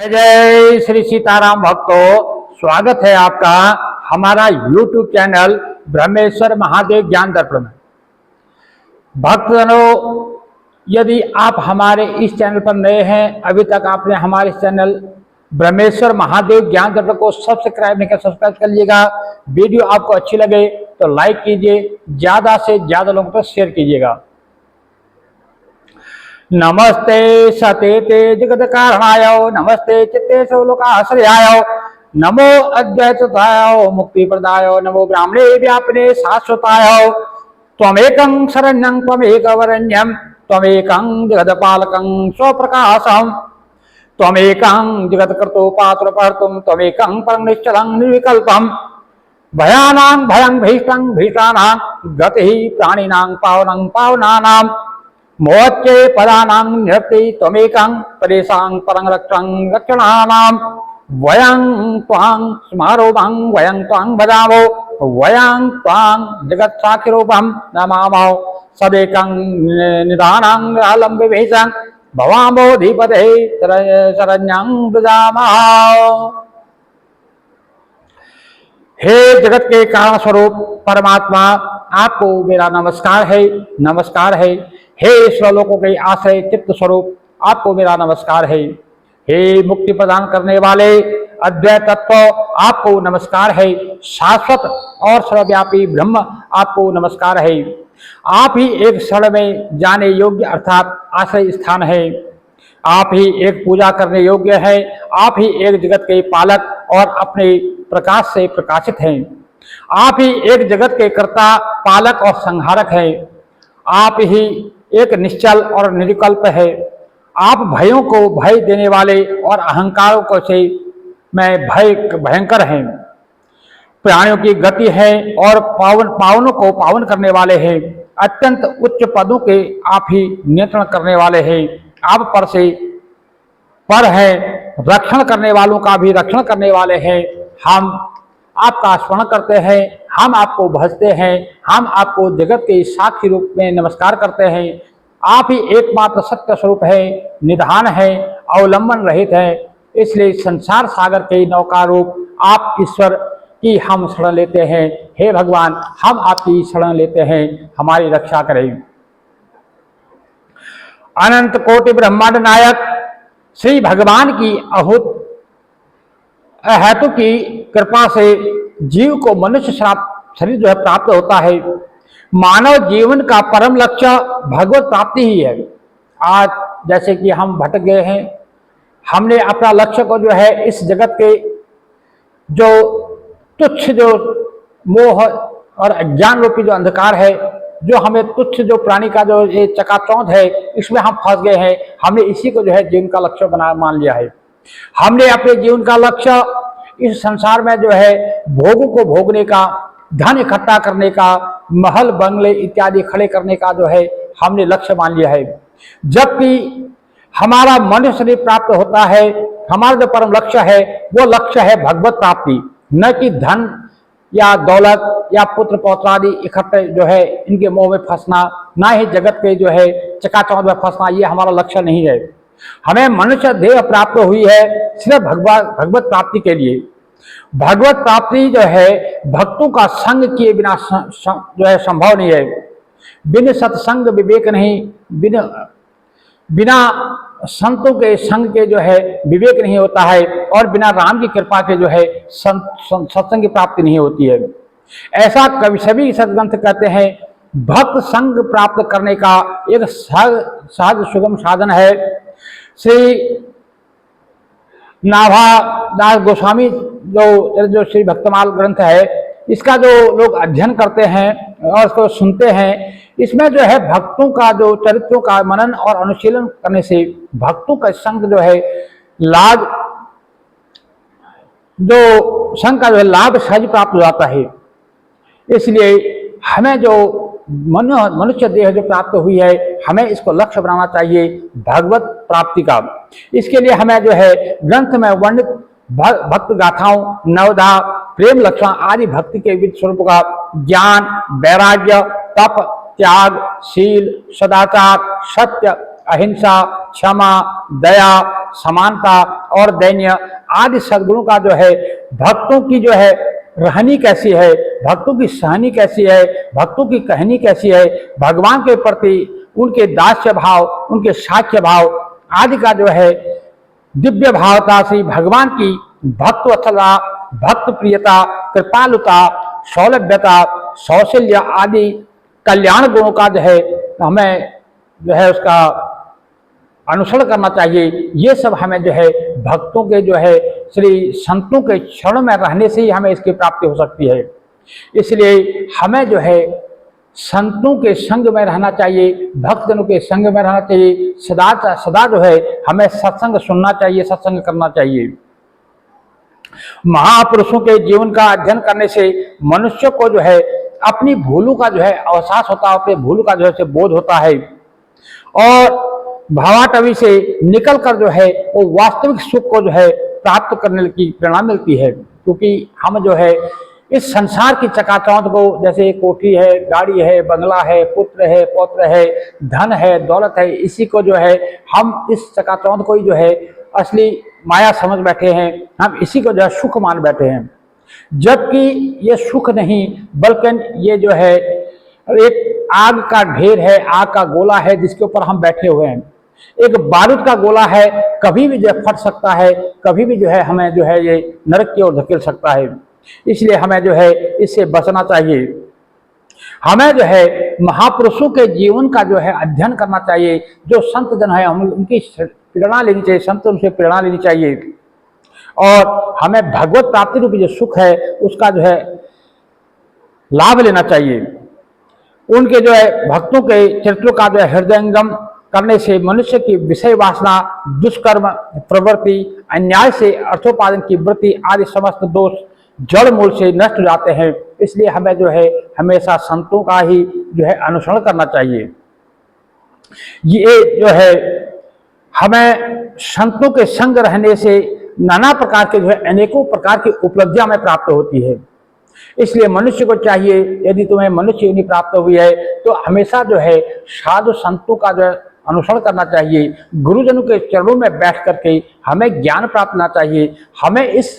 जय जय श्री सीताराम भक्तों, स्वागत है आपका हमारा YouTube चैनल ब्रह्मेश्वर महादेव ज्ञान दर्पण में। भक्तजनों, यदि आप हमारे इस चैनल पर नए हैं, अभी तक आपने हमारे इस चैनल ब्रह्मेश्वर महादेव ज्ञान दर्पण को सब्सक्राइब नहीं किया, सब्सक्राइब कर लीजिएगा। वीडियो आपको अच्छी लगे तो लाइक कीजिए, ज्यादा से ज्यादा लोगों पर शेयर कीजिएगा। नमस्ते सतेते जगत कारणाय, नमस्ते चित्तेषु लोकाश्रयाय, नमो अद्वैताय मुक्ति प्रदाय, नमो ब्राह्मणे व्यापने शाश्वताय। त्वमेकं शरण्यं त्वमेकवरण्यं, त्वमेकं जगत्पालकं स्वप्रकाशम्, त्वमेकं जगत्कृतो पात्रपहर्तुं, त्वमेकं परं निश्चलं निर्विकल्पम्। भयानां भयं भीष्टं भीषाणां, गतिः प्राणिनां पावनं पावनानां, मोच्चे पदानां निरक्ति त्वमेकं परेशां परं रक्षं रक्षणानां। वयं त्वां स्मारोहं वयं त्वां भजामो, वयं त्वां जगत्साक्षिरूपं नमामो। सदेकं निधानं आलम्ब विभीषं, भवामोऽधिपते शरण्यं व्रजामः। हे जगत के कारण स्वरूप परमात्मा, आपको मेरा नमस्कार है, नमस्कार है। हे स्वलोकों के आश्रय चित्त स्वरूप, आपको मेरा नमस्कार है। हे मुक्ति प्रदान करने वाले अद्वैत तत्व, आपको नमस्कार है। शाश्वत और सर्वव्यापी ब्रह्म, आपको नमस्कार है। आप ही एक क्षण में जाने योग्य अर्थात आश्रय स्थान है। आप ही एक पूजा करने योग्य है। आप ही एक जगत के पालक और अपने प्रकाश से प्रकाशित हैं। आप ही एक जगत के कर्ता, पालक और संहारक हैं। आप ही एक निश्चल और निर्विकल्प है। आप भयों को भय देने वाले और अहंकारों को से में भयंकर हैं। प्राणियों की गति है और पावनों को पावन करने वाले हैं। अत्यंत उच्च पदों के आप ही नियंत्रण करने वाले हैं। आप पर से पर है, रक्षण करने वालों का भी रक्षण करने वाले हैं। हम आपका स्मरण करते हैं, हम आपको भजते हैं, हम आपको जगत के साक्षी रूप में नमस्कार करते हैं। आप ही एकमात्र सत्य स्वरूप है, निधान है, अवलंबन रहित है। इसलिए संसार सागर के नौका रूप आप ईश्वर की हम शरण लेते हैं। हे भगवान, हम आपकी शरण लेते हैं, हमारी रक्षा करें। अनंत कोटि ब्रह्मांड नायक श्री भगवान की अहूत हेतु की कृपा से जीव को मनुष्य शरीर जो है प्राप्त होता है। मानव जीवन का परम लक्ष्य भगवत प्राप्ति ही है। आज जैसे कि हम भटक गए हैं, हमने अपना लक्ष्य को जो है इस जगत के जो तुच्छ जो मोह और अज्ञान रूपी जो अंधकार है, जो हमें तुच्छ जो प्राणी का जो ये चकाचौंध है, इसमें हम फंस गए हैं। हमने इसी को जो है जीवन का लक्ष्य मान लिया है। हमने अपने जीवन का लक्ष्य इस संसार में जो है भोगों को भोगने का, धन इकट्ठा करने का, महल बंगले इत्यादि खड़े करने का जो है हमने लक्ष्य मान लिया है। जबकि हमारा मनुष्य शरीर प्राप्त होता है, हमारा जो परम लक्ष्य है वो लक्ष्य है भगवत प्राप्ति, न कि धन या दौलत या पुत्र पौत्र आदि इकट्ठे जो है इनके मोह में फंसना, ना ही जगत के जो है चकाचौंध में फंसना, ये हमारा लक्ष्य नहीं है। हमें मनुष्य देह प्राप्त हुई है सिर्फ भगवत प्राप्ति के लिए। भगवत प्राप्ति जो है भक्तों का संग किए बिना जो है संभव नहीं है। बिना सत्संग विवेक नहीं, बिना संतों के संग के जो है विवेक नहीं होता है, और बिना राम की कृपा के जो है सत्संग की प्राप्ति नहीं होती है। ऐसा कवि सभी सदग्रंथ कहते हैं। भक्त संग प्राप्त करने का एक सहज सुगम साधन है। श्री नाभादास गोस्वामी जो श्री भक्तमाल ग्रंथ है, इसका जो लोग अध्ययन करते हैं और इसको सुनते हैं, इसमें जो है भक्तों का जो चरित्रों का मनन और अनुशीलन करने से भक्तों का संग जो है लाभ, जो संग का जो है लाभ सहज प्राप्त हो जाता है। इसलिए हमें जो मनुष्य देह जो प्राप्त हुई है, हमें इसको लक्ष्य बनाना चाहिए भगवत प्राप्ति का। इसके लिए हमें जो है ग्रंथ में वर्णित भक्त गाथाओं, नवधा, प्रेम लक्षण आदि भक्ति के विविध स्वरूप का ज्ञान, वैराग्य, तप, त्याग, शील, सदाचार, सत्य अहिंसा, क्षमा, दया, समानता और दैन्य आदि सद्गुणों का जो है भक्तों की जो है रहनी कैसी है, भक्तों की सहनी कैसी है, भक्तों की कहनी कैसी है, भगवान के प्रति उनके दास्य भाव, उनके साक्ष्य भाव आदि का जो है दिव्य भावता से भगवान की भक्त वत्सलता, भक्त प्रियता, कृपालुता, सौलभ्यता, सौशल्य आदि कल्याण गुणों का जो है हमें जो है उसका अनुसरण करना चाहिए। ये सब हमें जो है भक्तों के जो है श्री संतों के क्षण में रहने से ही हमें इसकी प्राप्ति हो सकती है। इसलिए हमें जो है संतों के संग में रहना चाहिए, भक्तजनों के संग में रहना चाहिए, सदा सदा जो है हमें सत्संग सुनना चाहिए, सत्संग करना चाहिए। महापुरुषों के जीवन का अध्ययन करने से मनुष्य को जो है अपनी भूलों का जो है एहसास होता है, अपने भूलों का जो है बोध होता है और भावाटवी से निकल कर जो है वो वास्तविक सुख को जो है प्राप्त करने की प्रेरणा मिलती है। क्योंकि हम जो है इस संसार की चकाचौंध को, जैसे कोठी है, गाड़ी है, बंगला है, पुत्र है, पौत्र है, धन है, दौलत है, इसी को जो है हम इस चकाचौंध को ही जो है असली माया समझ बैठे हैं, हम इसी को जो है सुख मान बैठे हैं। जबकि ये सुख नहीं बल्कि ये जो है एक आग का ढेर है, आग का गोला है जिसके ऊपर हम बैठे हुए हैं। एक बारूद का गोला है, कभी भी जो है फट सकता है, कभी भी जो है हमें जो है ये नरक की ओर धकेल सकता है। इसलिए हमें जो है इससे बचना चाहिए। हमें जो है महापुरुषों के जीवन का जो है अध्ययन करना चाहिए। जो संत जन है हम उनकी प्रेरणा लेनी चाहिए, संत उनसे प्रेरणा लेनी चाहिए और हमें भगवत प्राप्ति रूपी जो सुख है उसका जो है लाभ लेना चाहिए। उनके जो है भक्तों के चरित्रों का जो है हृदयंगम करने से मनुष्य की विषय वासना, दुष्कर्म प्रवृत्ति, अन्याय से अर्थोपार्जन की वृत्ति आदि समस्त दोष जड़ मूल से नष्ट हो जाते हैं। इसलिए हमें जो है हमेशा संतों का ही जो है अनुसरण करना चाहिए। ये जो है हमें संतों के संग रहने से नाना प्रकार के जो है अनेकों प्रकार की उपलब्धियां हमें प्राप्त होती है। इसलिए मनुष्य को चाहिए, यदि तुम्हें मनुष्य योनि प्राप्त हुई है तो हमेशा जो है साधु संतों का जो है अनुसरण करना चाहिए। गुरुजनों के चरणों में बैठ करके हमें ज्ञान प्राप्त करना चाहिए। हमें इस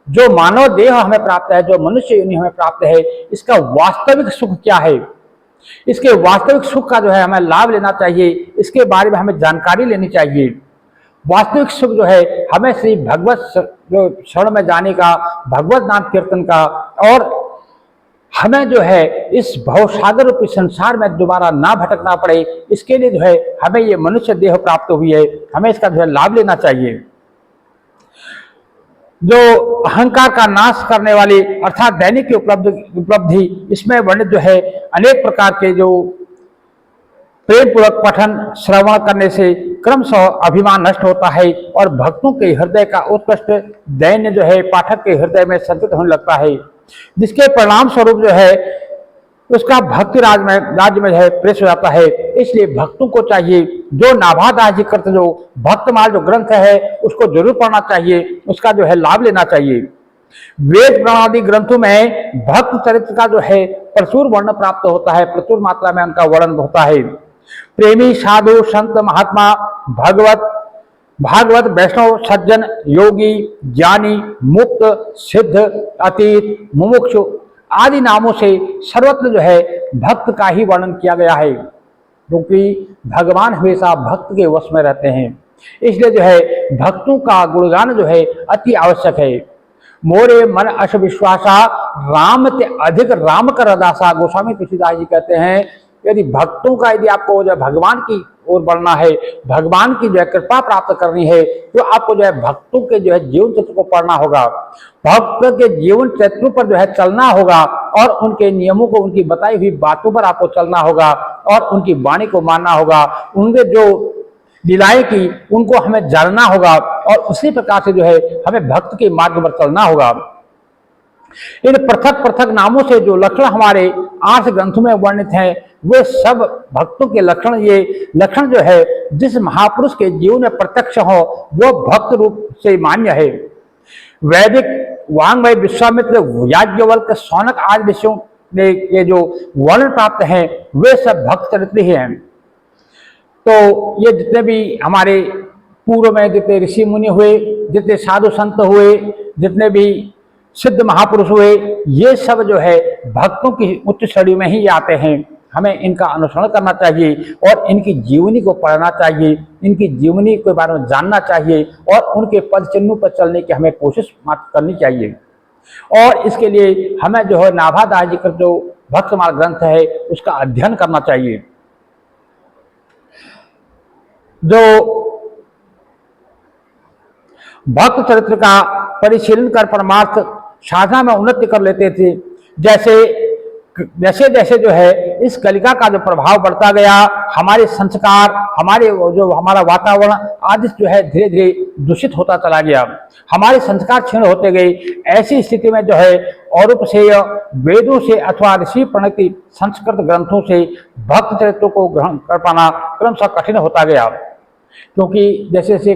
जो मानव देह हमें प्राप्त है, जो मनुष्य योनि हमें प्राप्त है, इसका वास्तविक सुख क्या है, इसके वास्तविक सुख का जो है हमें लाभ लेना चाहिए। इसके बारे में हमें जानकारी लेनी चाहिए। वास्तविक सुख जो है हमें श्री भगवत जो शरण में जाने का, भगवत नाम कीर्तन का और हमें जो है इस भवसागर रूपी संसार में दोबारा ना भटकना पड़े, इसके लिए जो है हमें ये मनुष्य देह प्राप्त हुई है, हमें इसका जो है लाभ लेना चाहिए। जो अहंकार का नाश करने वाली अर्थात दैनिक की उपलब्धि, इसमें वर्णित जो है अनेक प्रकार के जो प्रेम पूर्वक पठन श्रवण करने से क्रमशः अभिमान नष्ट होता है और भक्तों के हृदय का उत्कृष्ट दैन्य जो है पाठक के हृदय में संचित होने लगता है, जिसके परिणाम स्वरूप जो है उसका भक्ति राज्य में जो है प्रवेश हो जाता है। इसलिए भक्तों को चाहिए जो नाभादास जी कृत जो भक्तमाल जो ग्रंथ है उसको जरूर पढ़ना चाहिए, उसका जो है लाभ लेना चाहिए। वेद प्रणादि ग्रंथों में भक्त चरित्र का जो है प्रचुर वर्णन प्राप्त होता है, प्रचुर मात्रा में उनका वर्णन होता है। प्रेमी साधु संत महात्मा भागवत वैष्णव सज्जन योगी ज्ञानी मुक्त सिद्ध अतीत मुमुक्षु आदि नामों से सर्वत्र जो है भक्त का ही वर्णन किया गया है, क्योंकि भगवान हमेशा भक्त के वश में रहते हैं। इसलिए जो है भक्तों का गुणगान जो है अति आवश्यक है। मोरे मन अश विश्वासा राम ते अधिक राम कर दासा, गोस्वामी तुलसीदास जी कहते हैं यदि भक्तों का यदि आपको जो भगवान की ओर बढ़ना है, भगवान की जो है कृपा प्राप्त करनी है, तो आपको जो है भक्तों के जो है जीवन चरित्र को पढ़ना होगा, भक्त के जीवन चरित्रों पर जो है चलना होगा और उनके नियमों को, उनकी बताई हुई बातों पर आपको चलना होगा और उनकी वाणी को मानना होगा। उनके जो लीलाएं की उनको हमें जानना होगा और उसी प्रकार से जो है हमें भक्त के मार्ग पर चलना होगा। इन पृथक पृथक नामों से जो लक्षण हमारे 8 ग्रंथों में वर्णित हैं वे सब भक्तों के लक्षण, ये लक्षण जो है जिस महापुरुष के जीवन में प्रत्यक्ष हो वो भक्त रूप से मान्य है। वैदिक वांग्मय विश्वामित्र याज्ञवल्क्य सौनक आदि ऋषियों ने ये जो वर्णन प्राप्त हैं वे सब भक्त चरित्र ही हैं। तो ये जितने भी हमारे पूर्व में जितने ऋषि मुनि हुए, जितने साधु संत हुए, जितने भी सिद्ध महापुरुष हुए, ये सब जो है भक्तों की उच्च श्रेणी में ही आते हैं। हमें इनका अनुसरण करना चाहिए और इनकी जीवनी को पढ़ना चाहिए, इनकी जीवनी के बारे में जानना चाहिए और उनके पद चिन्हों पर चलने की हमें कोशिश करनी चाहिए। और इसके लिए हमें जो है नाभादास जी का जो भक्तमाल ग्रंथ है उसका अध्ययन करना चाहिए। जो भक्त चरित्र का परिशीलन कर परमार्थ साधना में उन्नति कर लेते थे। जैसे जैसे जैसे जो है इस कलिका का जो प्रभाव बढ़ता गया, हमारे संस्कार, हमारे जो हमारा वातावरण आदि जो है धीरे धीरे दूषित होता चला गया, हमारे संस्कार क्षीण होते गए। ऐसी स्थिति में जो है औरों से, वेदों से अथवा ऋषि प्रणीत संस्कृत ग्रंथों से भक्त चरित्रों को ग्रहण कर पाना क्रमशः कठिन होता गया। क्योंकि जैसे जैसे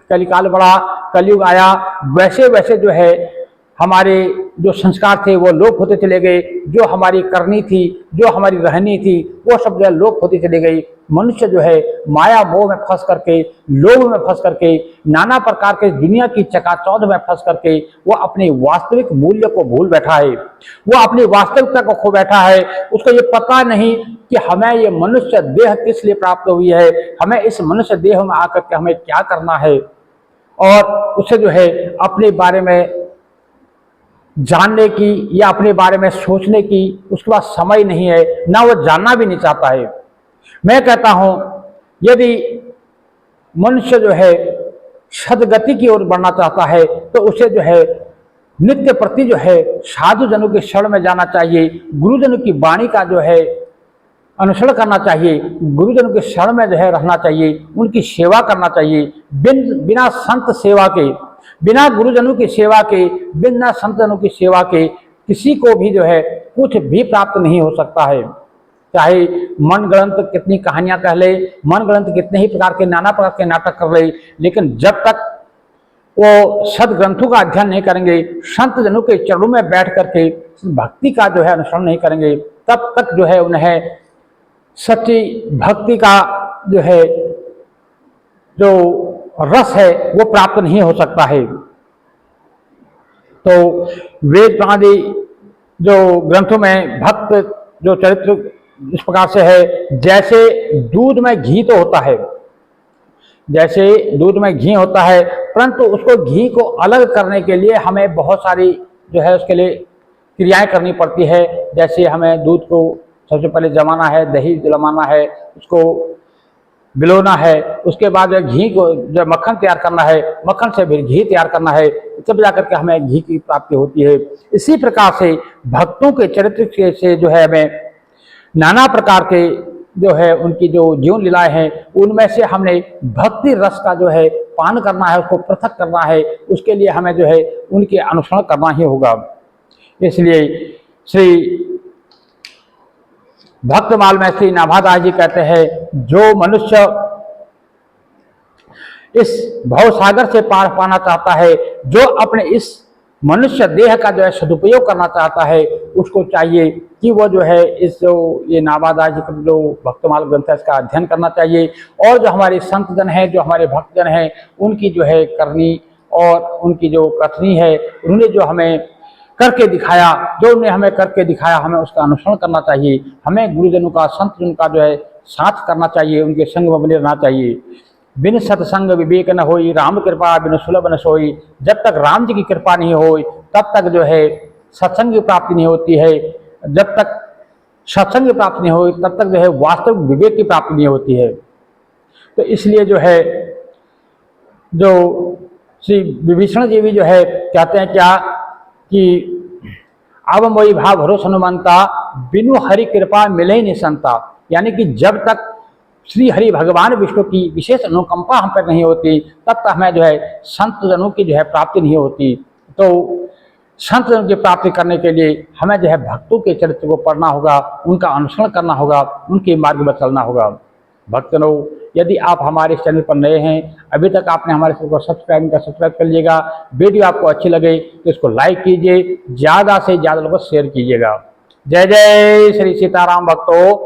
कलिकाल बढ़ा, कलयुग आया, वैसे वैसे जो है हमारे जो संस्कार थे वो लोप होते चले गए। जो हमारी करनी थी, जो हमारी रहनी थी, वो सब जो है लोप होती चली गई। मनुष्य जो है माया मोह में फंस करके, लोभ में फंस करके, नाना प्रकार के दुनिया की चकाचौंध में फंस करके वो अपने वास्तविक मूल्य को भूल बैठा है, वो अपनी वास्तविकता को खो बैठा है। उसको ये पता नहीं कि हमें ये मनुष्य देह किस लिए प्राप्त हुई है, हमें इस मनुष्य देह में आकर के हमें क्या करना है। और उसे जो है अपने बारे में जानने की या अपने बारे में सोचने की उसके पास समय नहीं है, ना वो जानना भी नहीं चाहता है। मैं कहता हूं यदि मनुष्य जो है सदगति की ओर बढ़ना चाहता है तो उसे जो है नित्य प्रति जो है साधु जनों के शरण में जाना चाहिए, गुरुजनों की वाणी का जो है अनुसरण करना चाहिए, गुरुजनों के शरण में जो है रहना चाहिए, उनकी सेवा करना चाहिए। बिना संत सेवा के, बिना गुरुजनों की सेवा के, बिना संतजनों की सेवा के किसी को भी जो है कुछ भी प्राप्त नहीं हो सकता है। चाहे मन ग्रंथ कितनी कहानियां कह ले, मन ग्रंथ कितने ही प्रकार के नाना प्रकार के नाटक कर ले, लेकिन जब तक वो सद ग्रंथों का अध्ययन नहीं करेंगे, संत जनों के चरणों में बैठ करके भक्ति का जो है अनुसरण नहीं करेंगे, तब तक जो है उन्हें सच्ची भक्ति का जो है जो रस है वो प्राप्त नहीं हो सकता है। तो वेद आदि जो ग्रंथों में भक्त जो चरित्र इस प्रकार से है, जैसे दूध में घी तो होता है, जैसे दूध में घी होता है, परंतु उसको घी को अलग करने के लिए हमें बहुत सारी जो है उसके लिए क्रियाएं करनी पड़ती है। जैसे हमें दूध को सबसे पहले जमाना है, दही जमाना है, उसको गिलोना है, उसके बाद घी को जब मक्खन तैयार करना है, मक्खन से फिर घी तैयार करना है, तब जाकर के हमें घी की प्राप्ति होती है। इसी प्रकार से भक्तों के चरित्र से जो है हमें नाना प्रकार के जो है उनकी जो जीवन लीलाएं हैं उनमें से हमने भक्ति रस का जो है पान करना है, उसको पृथक करना है, उसके लिए हमें जो है उनके अनुसरण करना ही होगा। इसलिए श्री भक्तमाल में श्री नाभादास जी कहते हैं, जो मनुष्य इस भवसागर से पार पाना चाहता है, जो अपने इस मनुष्य देह का जो है सदुपयोग करना चाहता है, उसको चाहिए कि वो जो है इस जो ये नाभादास जी का जो भक्तमाल ग्रंथ है इसका अध्ययन करना चाहिए। और जो हमारे संत जन हैं, जो हमारे भक्तजन हैं, उनकी जो है करनी और उनकी जो कथनी है, उन्होंने जो हमें करके दिखाया, जो उन्हें हमें करके दिखाया, हमें उसका अनुसरण करना चाहिए। हमें गुरुजनों का, संतजनों का जो है साथ करना चाहिए, उनके संग में बने रहना चाहिए। बिन सत्संग विवेक न होई, राम कृपा बिन सुलभ न सोई। जब तक राम जी की कृपा नहीं हो तब तक जो है सत्संग की प्राप्ति नहीं होती है। जब तक सत्संग की प्राप्ति नहीं हो तब तक जो है वास्तविक विवेक की प्राप्ति नहीं होती है। तो इसलिए जो है जो श्री विभीषण जी भी जो है कहते हैं क्या कि अब मोई भाव भरोस हनुमंता, बिनु हरि कृपा मिले निसंता। यानी कि जब तक श्री हरि भगवान विष्णु की विशेष अनुकंपा हम पर नहीं होती तब तक हमें जो है संत जनों की जो है प्राप्ति नहीं होती। तो संत जनों की प्राप्ति करने के लिए हमें जो है भक्तों के चरित्र को पढ़ना होगा, उनका अनुसरण करना होगा, उनके मार्ग पर चलना होगा। भक्तजनों, यदि आप हमारे चैनल पर नए हैं, अभी तक आपने हमारे चैनल को सब्सक्राइब कर लीजिएगा। वीडियो आपको अच्छी लगे तो इसको लाइक कीजिए, ज़्यादा से ज़्यादा लोगों को शेयर कीजिएगा। जय जय श्री सीताराम भक्तों।